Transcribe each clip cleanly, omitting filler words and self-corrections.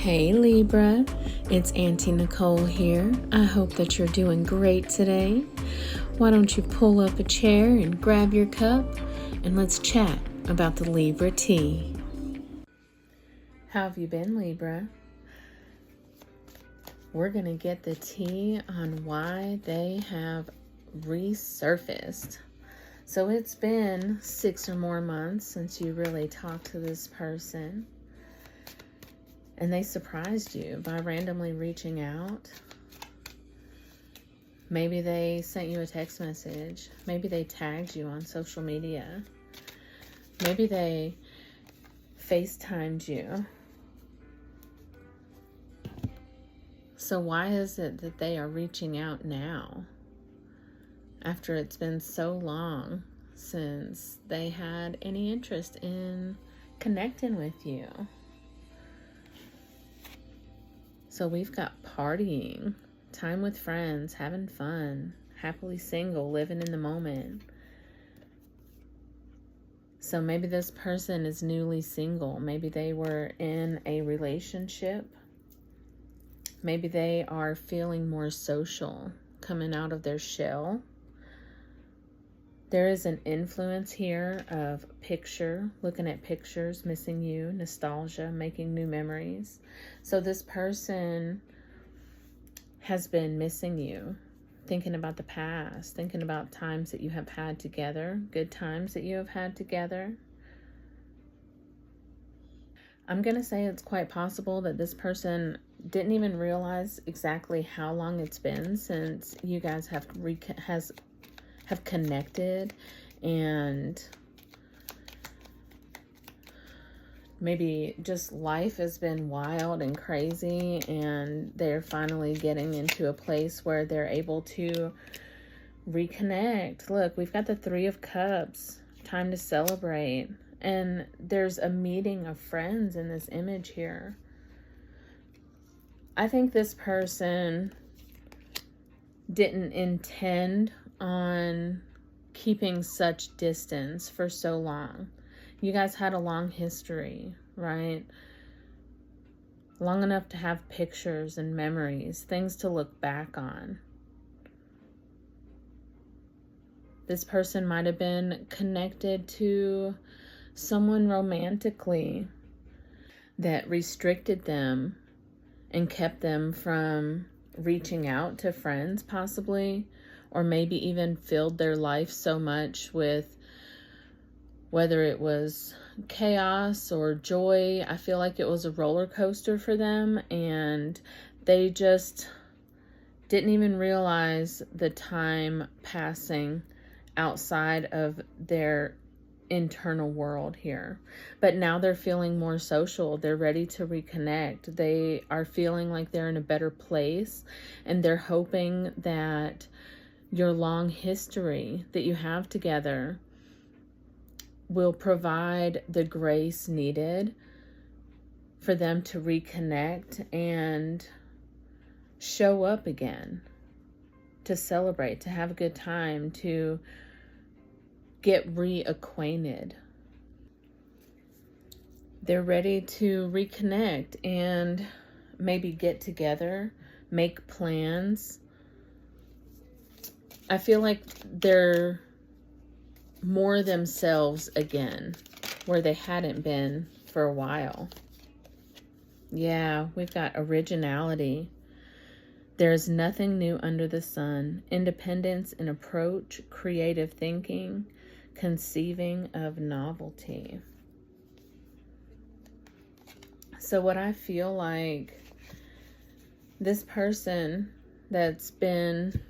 Hey Libra, it's Auntie Nicole here. I hope that you're doing great today. Why don't you pull up a chair and grab your cup and let's chat about the Libra tea. How have you been, Libra? We're going to get the tea on why they have resurfaced. So it's been 6 or more months since you really talked to this person. And they surprised you by randomly reaching out. Maybe they sent you a text message. Maybe they tagged you on social media. Maybe they FaceTimed you. So why is it that they are reaching out now? After it's been so long since they had any interest in connecting with you. So we've got partying, time with friends, having fun, happily single, living in the moment. So maybe this person is newly single. Maybe they were in a relationship. Maybe they are feeling more social, coming out of their shell. There is an influence here of looking at pictures, missing you, nostalgia, making new memories. So this person has been missing you, thinking about the past, thinking about times that you have had together, good times that you have had together. I'm going to say it's quite possible that this person didn't even realize exactly how long it's been since you guys have connected, and maybe just life has been wild and crazy, and they're finally getting into a place where they're able to reconnect. Look, we've got the 3 of Cups, time to celebrate, and there's a meeting of friends in this image here. I think this person didn't intend on keeping such distance for so long. You guys had a long history, right? Long enough to have pictures and memories, things to look back on. This person might have been connected to someone romantically that restricted them and kept them from reaching out to friends, possibly, or maybe even filled their life so much with whether it was chaos or joy. I feel like it was a roller coaster for them, and they just didn't even realize the time passing outside of their internal world here. But now they're feeling more social. They're ready to reconnect. They are feeling like they're in a better place, and they're hoping that your long history that you have together will provide the grace needed for them to reconnect and show up again, to celebrate, to have a good time, to get reacquainted. They're ready to reconnect and maybe get together, make plans. I feel like they're more themselves again, where they hadn't been for a while. Yeah, we've got originality. There's nothing new under the sun. Independence in approach, creative thinking, conceiving of novelty. So what I feel like this person that's been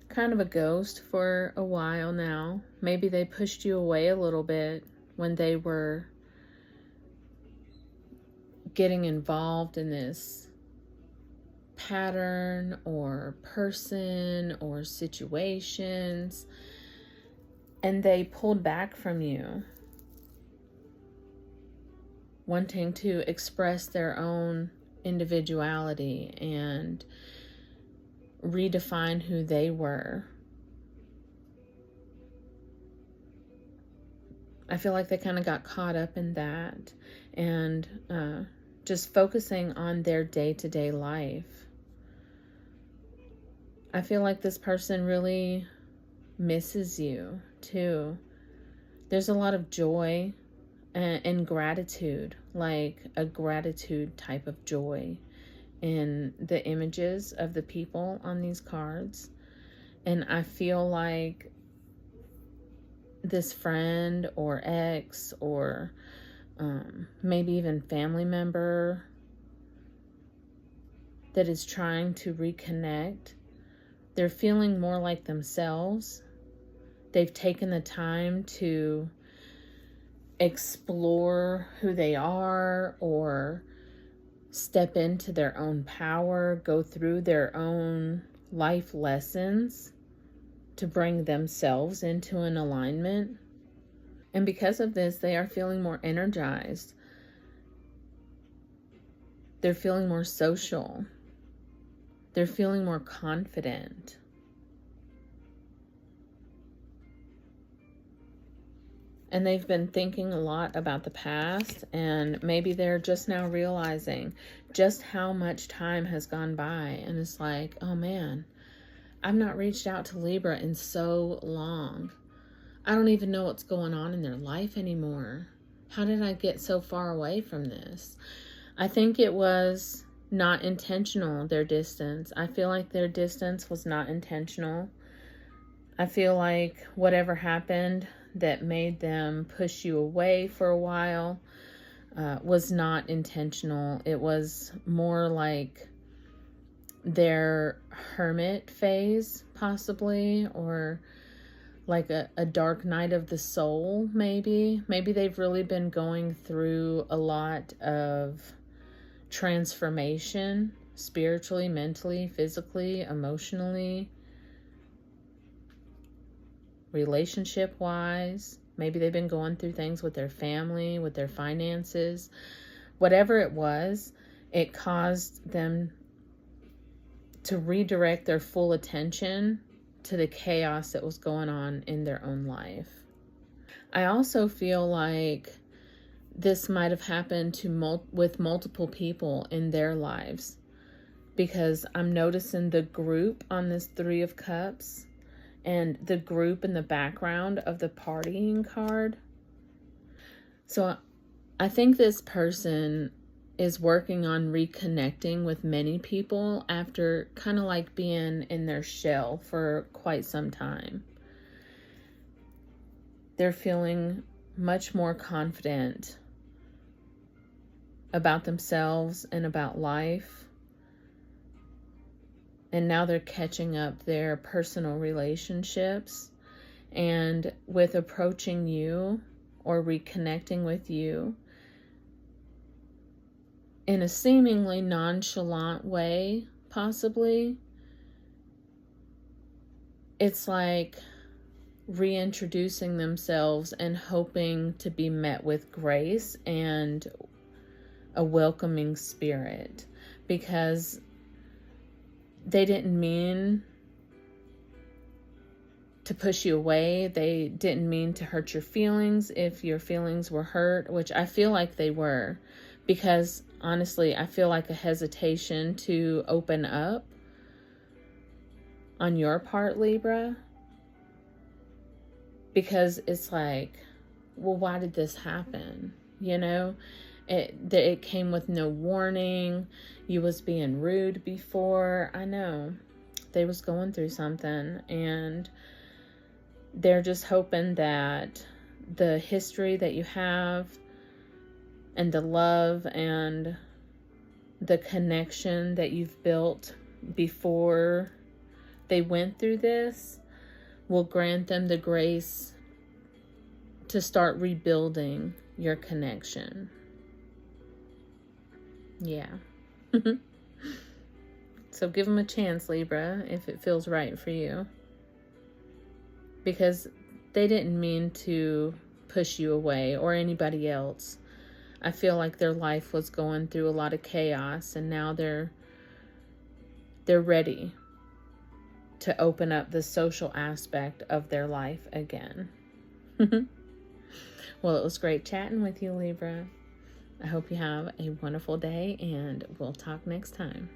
kind of a ghost for a while now, maybe they pushed you away a little bit when they were getting involved in this pattern or person or situations, and they pulled back from you, wanting to express their own individuality and redefine who they were. I feel like they kind of got caught up in that and just focusing on their day-to-day life. I feel like this person really misses you too. There's a lot of joy and gratitude, like a gratitude type of joy in the images of the people on these cards. And I feel like this friend or ex or maybe even family member that is trying to reconnect, they're feeling more like themselves. They've taken the time to explore who they are or step into their own power, go through their own life lessons to bring themselves into an alignment. And because of this, they are feeling more energized. They're feeling more social. They're feeling more confident. And they've been thinking a lot about the past, and maybe they're just now realizing just how much time has gone by. And it's like, oh man, I've not reached out to Libra in so long. I don't even know what's going on in their life anymore. How did I get so far away from this? I think it was not intentional, their distance. I feel like their distance was not intentional. I feel like whatever happened that made them push you away for a while was not intentional. It was more like their hermit phase, possibly, or like a dark night of the soul, maybe. Maybe they've really been going through a lot of transformation, spiritually, mentally, physically, emotionally, relationship-wise. Maybe they've been going through things with their family, with their finances. Whatever it was, it caused them to redirect their full attention to the chaos that was going on in their own life. I also feel like this might have happened to with multiple people in their lives, because I'm noticing the group on this Three of Cups and the group in the background of the partying card. So I think this person is working on reconnecting with many people after kind of like being in their shell for quite some time. They're feeling much more confident about themselves and about life. And now they're catching up their personal relationships. And with approaching you or reconnecting with you in a seemingly nonchalant way, possibly, it's like reintroducing themselves and hoping to be met with grace and a welcoming spirit, because they didn't mean to push you away. They didn't mean to hurt your feelings if your feelings were hurt, which I feel like they were, because honestly, I feel like a hesitation to open up on your part, Libra, because it's like, well, why did this happen? You know, it came with no warning. You was being rude before. I know they was going through something, and they're just hoping that the history that you have and the love and the connection that you've built before they went through this will grant them the grace to start rebuilding your connection. Yeah. So give them a chance, Libra, if it feels right for you. Because they didn't mean to push you away or anybody else. I feel like their life was going through a lot of chaos, and now they're ready to open up the social aspect of their life again. Well, it was great chatting with you, Libra. I hope you have a wonderful day, and we'll talk next time.